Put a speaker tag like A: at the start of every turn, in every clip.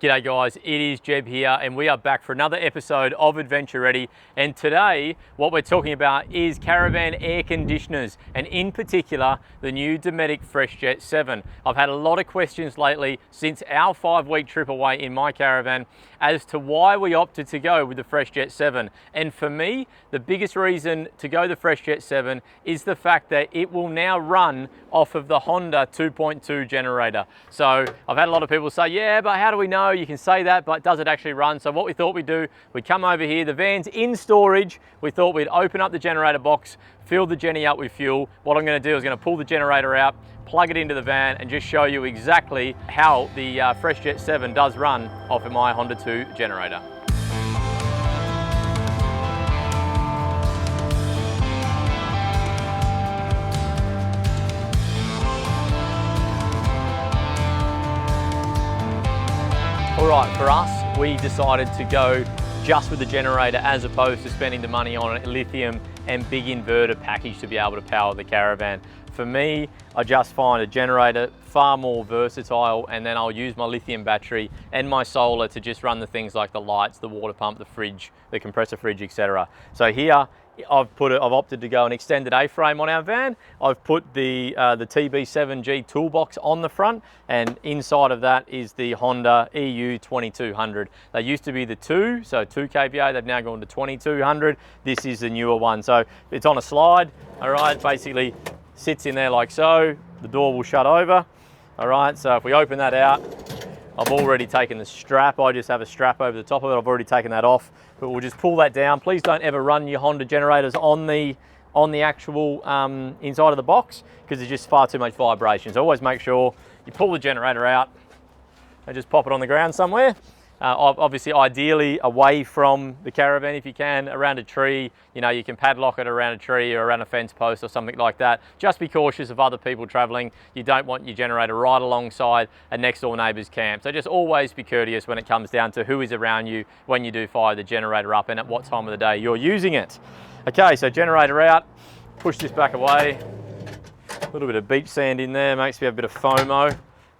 A: G'day guys, it is Jeb here and we are back for another episode of Adventure Ready, and today what we're talking about is caravan air conditioners, and in particular the new Dometic FreshJet 7. I've had a lot of questions lately since our 5-week trip away in my caravan as to why we opted to go with the FreshJet 7, and for me the biggest reason to go the FreshJet 7 is the fact that it will now run off of the Honda 2.2 generator. So I've had a lot of people say, yeah, but how do we know? You can say that, but does it actually run? So what we thought we'd do, we'd come over here, the van's in storage, we thought we'd open up the generator box, fill the Jenny up with fuel. What I'm going to do is going to pull the generator out, plug it into the van and just show you exactly how the FreshJet 7 does run off of my Honda 2 generator. All right, for us, we decided to go just with the generator as opposed to spending the money on a lithium and big inverter package to be able to power the caravan. For me, I just find a generator far more versatile, and then I'll use my lithium battery and my solar to just run the things like the lights, the water pump, the fridge, the compressor fridge, etc. So here, I've opted to go an extended A-frame on our van. I've put the TB7G toolbox on the front, and inside of that is the Honda EU 2200. They used to be the 2 kVA, they've now gone to 2200. This is the newer one. So it's on a slide, all right, basically sits in there like so. The door will shut over, all right. So if we open that out, I've already taken the strap. I just have a strap over the top of it. I've already taken that off, but we'll just pull that down. Please don't ever run your Honda generators on the actual inside of the box, because there's just far too much vibration. So always make sure you pull the generator out and just pop it on the ground somewhere. Obviously, ideally away from the caravan if you can, around a tree. You know, you can padlock it around a tree or around a fence post or something like that. Just be cautious of other people traveling. You don't want your generator right alongside a next door neighbour's camp. So just always be courteous when it comes down to who is around you when you do fire the generator up and at what time of the day you're using it. Okay, so generator out, push this back away. A little bit of beach sand in there, makes me have a bit of FOMO.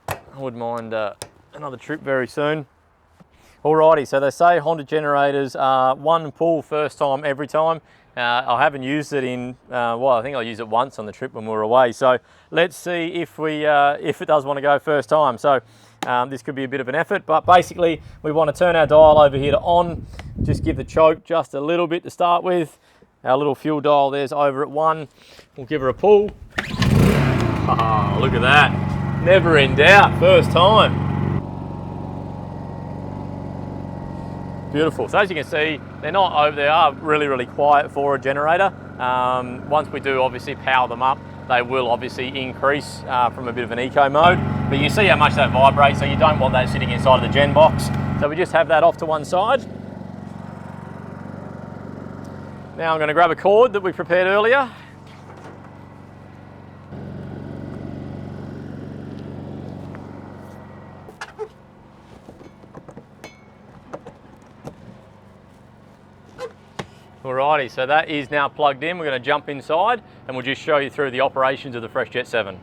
A: I wouldn't mind another trip very soon. Alrighty, so they say Honda generators are one pull first time every time. I haven't used it in, well, I think I used it once on the trip when we were away. So let's see if it does want to go first time. So this could be a bit of an effort, but basically we want to turn our dial over here to on, just give the choke just a little bit to start with. Our little fuel dial there's over at 1. We'll give her a pull. Oh, look at that. Never in doubt, first time. Beautiful. So as you can see, they are really quiet for a generator. Once we do obviously power them up, they will obviously increase from a bit of an eco mode. But you can see how much that vibrates, so you don't want that sitting inside of the gen box. So we just have that off to one side. Now I'm going to grab a cord that we prepared earlier. Alrighty, so that is now plugged in. We're going to jump inside and we'll just show you through the operations of the FreshJet 7.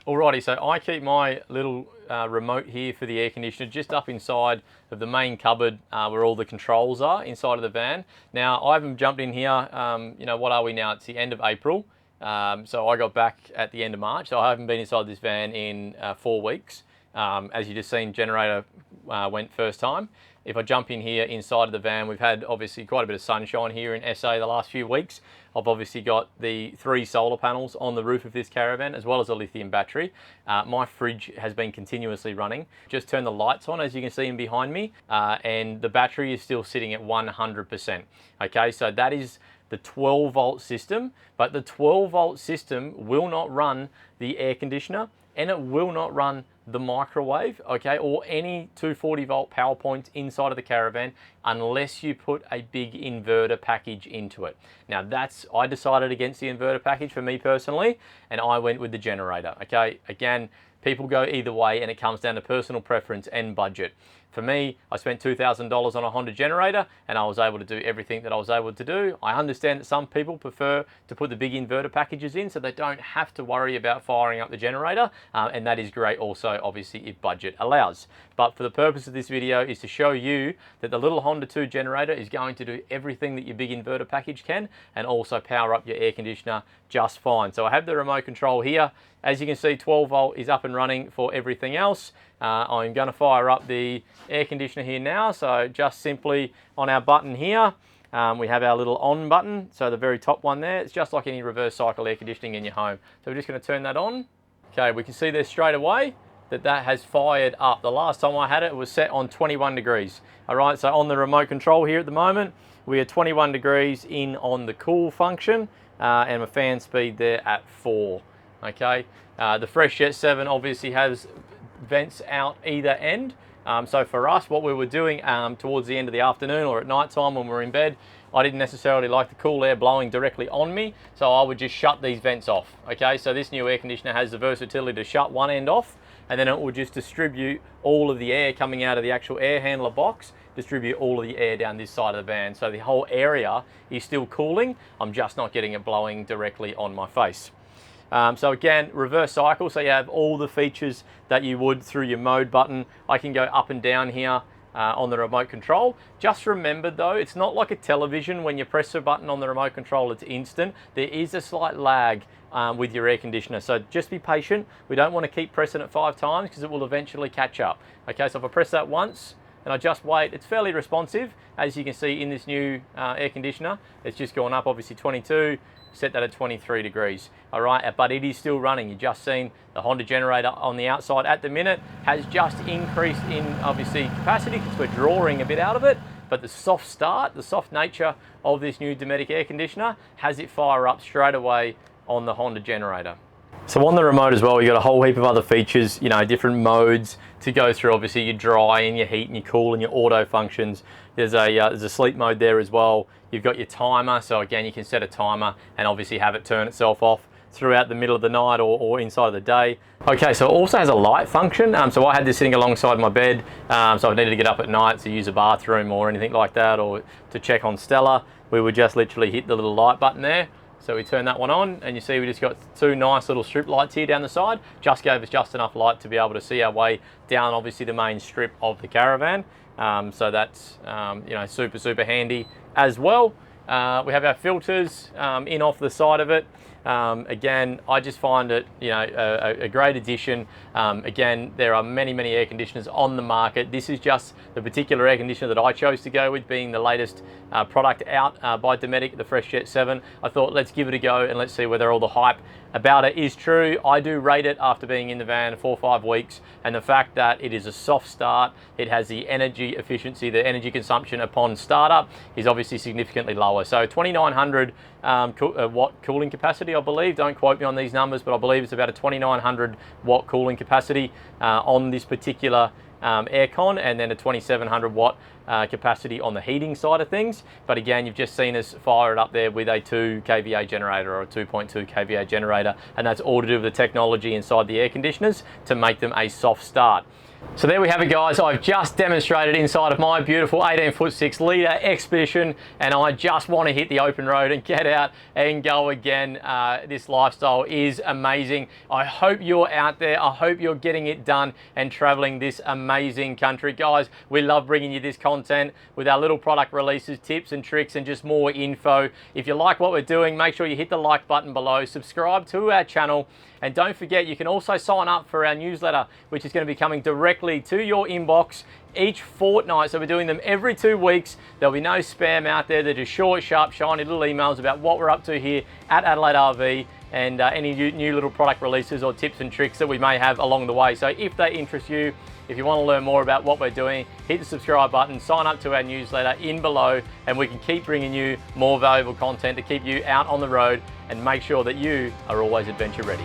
A: Alrighty, so I keep my little remote here for the air conditioner just up inside of the main cupboard where all the controls are inside of the van. Now I haven't jumped in here, you know, what are we now? It's the end of April. So I got back at the end of March, so I haven't been inside this van in 4 weeks. As you just seen, generator went first time. If I jump in here inside of the van, we've had obviously quite a bit of sunshine here in SA the last few weeks. I've obviously got the 3 solar panels on the roof of this caravan, as well as a lithium battery. My fridge has been continuously running. Just turn the lights on, as you can see in behind me, and the battery is still sitting at 100%. Okay, so that is the 12 volt system, but the 12 volt system will not run the air conditioner, and it will not run the microwave, okay, or any 240 volt power points inside of the caravan unless you put a big inverter package into it. Now I decided against the inverter package for me personally, and I went with the generator, okay. Again, people go either way and it comes down to personal preference and budget. For me, I spent $2,000 on a Honda generator and I was able to do everything that I was able to do. I understand that some people prefer to put the big inverter packages in so they don't have to worry about firing up the generator, and that is great also, obviously, if budget allows. But for the purpose of this video is to show you that the little Honda 2 generator is going to do everything that your big inverter package can, and also power up your air conditioner just fine. So I have the remote control here. As you can see, 12 volt is up and running for everything else. I'm going to fire up the air conditioner here now. So just simply on our button here, we have our little on button. So the very top one there, it's just like any reverse cycle air conditioning in your home. So we're just going to turn that on. Okay, we can see there straight away that has fired up. The last time I had it, it was set on 21 degrees. All right, so on the remote control here at the moment, we are 21 degrees in on the cool function, and my fan speed there at 4. Okay, the FreshJet 7 obviously has vents out either end. So for us, what we were doing towards the end of the afternoon or at night time when we were in bed, I didn't necessarily like the cool air blowing directly on me, so I would just shut these vents off. Okay, so this new air conditioner has the versatility to shut one end off, and then it will just distribute all of the air coming out of the actual air handler box, distribute all of the air down this side of the van. So the whole area is still cooling. I'm just not getting it blowing directly on my face. So again, reverse cycle, so you have all the features that you would through your mode button. I can go up and down here on the remote control. Just remember though, it's not like a television. When you press a button on the remote control, it's instant. There is a slight lag with your air conditioner, so just be patient. We don't want to keep pressing it 5 times because it will eventually catch up. Okay, so if I press that once and I just wait, it's fairly responsive. As you can see in this new air conditioner, it's just gone up, obviously 22, set that at 23 degrees. All right, but it is still running. You've just seen the Honda generator on the outside at the minute has just increased in obviously capacity because we're drawing a bit out of it, but the soft start, the soft nature of this new Dometic air conditioner has it fire up straight away on the Honda generator. So on the remote as well, you've got a whole heap of other features, you know, different modes to go through. Obviously your dry and your heat and your cool and your auto functions. There's a sleep mode there as well. You've got your timer, so again you can set a timer and obviously have it turn itself off throughout the middle of the night or inside of the day. Okay, so it also has a light function. So I had this sitting alongside my bed, so I needed to get up at night to use a bathroom or anything like that, or to check on Stella. We would just literally hit the little light button there. So we turn that one on and you see we just got 2 nice little strip lights here down the side. Just gave us just enough light to be able to see our way down obviously the main strip of the caravan. So that's you know, super handy as well. We have our filters in off the side of it. Again, I just find it, you know, a great addition. Again, there are many air conditioners on the market. This is just the particular air conditioner that I chose to go with, being the latest product out by Dometic, the FreshJet 7. I thought, let's give it a go and let's see whether all the hype about it is true. I do rate it after being in the van 4 or 5 weeks, and the fact that it is a soft start, it has the energy efficiency, the energy consumption upon startup is obviously significantly lower. So 2900 watt cooling capacity, I believe. Don't quote me on these numbers, but I believe it's about a 2900 watt cooling capacity on this particular aircon, and then a 2700 watt capacity on the heating side of things. But again, you've just seen us fire it up there with a 2 kVA generator or a 2.2 kVA generator, and that's all to do with the technology inside the air conditioners to make them a soft start. So there we have it, guys. I've just demonstrated inside of my beautiful 18-foot 6-litre Expedition, and I just want to hit the open road and get out and go again. This lifestyle is amazing. I hope you're out there. I hope you're getting it done and traveling this amazing country. Guys, we love bringing you this content with our little product releases, tips and tricks, and just more info. If you like what we're doing, make sure you hit the like button below, subscribe to our channel, and don't forget, you can also sign up for our newsletter, which is going to be coming directly to your inbox each fortnight. So we're doing them every 2 weeks. There'll be no spam out there. They're just short, sharp, shiny little emails about what we're up to here at Adelaide RV, and any new little product releases or tips and tricks that we may have along the way. So if they interest you, if you want to learn more about what we're doing, hit the subscribe button, sign up to our newsletter in below, and we can keep bringing you more valuable content to keep you out on the road and make sure that you are always adventure ready.